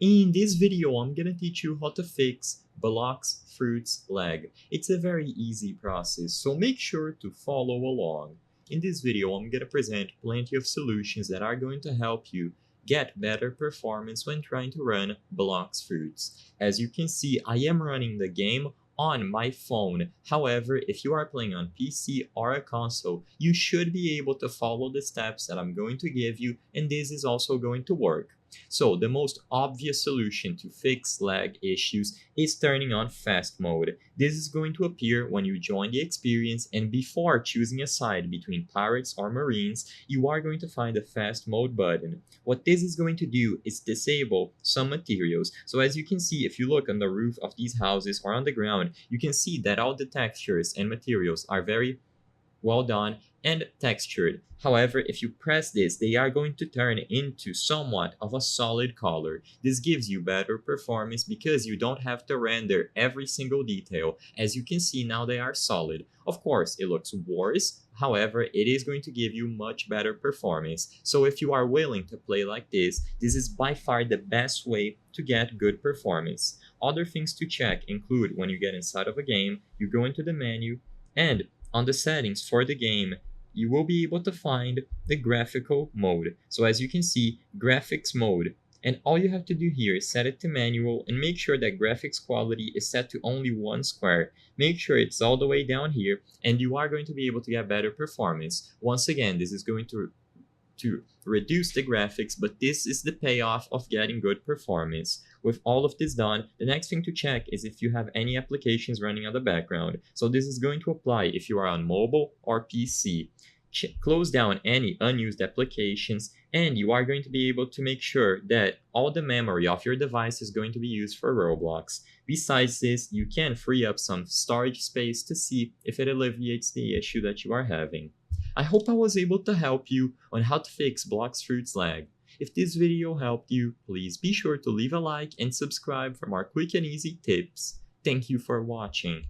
In this video, I'm gonna teach you how to fix Blox fruits lag. It's a very easy process, so make sure to follow along. In this video, I'm gonna present plenty of solutions that are going to help you get better performance when trying to run Blox fruits. As you can see, I am running the game on my phone. However, if you are playing on PC or a console, you should be able to follow the steps that I'm going to give you, and this is also going to work. So the most obvious solution to fix lag issues is turning on fast mode. This is going to appear when you join the experience, and before choosing a side between pirates or marines, you are going to find the fast mode button. What this is going to do is disable some materials. So as you can see, if you look on the roof of these houses or on the ground, you can see that all the textures and materials are very well done and textured. However, if you press this, they are going to turn into somewhat of a solid color. This gives you better performance because you don't have to render every single detail. As you can see now, they are solid. Of course, it looks worse. However, it is going to give you much better performance. So if you are willing to play like this is by far the best way to get good performance. Other things to check include when you get inside of a game, you go into the menu, and on the settings for the game, you will be able to find the graphical mode. So as you can see, graphics mode. And all you have to do here is set it to manual and make sure that graphics quality is set to only 1 square. Make sure it's all the way down here, and you are going to be able to get better performance. Once again, this is going to reduce the graphics, but this is the payoff of getting good performance. With all of this done, the next thing to check is if you have any applications running on the background. So this is going to apply if you are on mobile or PC. Close down any unused applications, and you are going to be able to make sure that all the memory of your device is going to be used for Roblox. Besides this, you can free up some storage space to see if it alleviates the issue that you are having. I hope I was able to help you on how to fix Blox fruits lag. If this video helped you, please be sure to leave a like and subscribe for more quick and easy tips. Thank you for watching.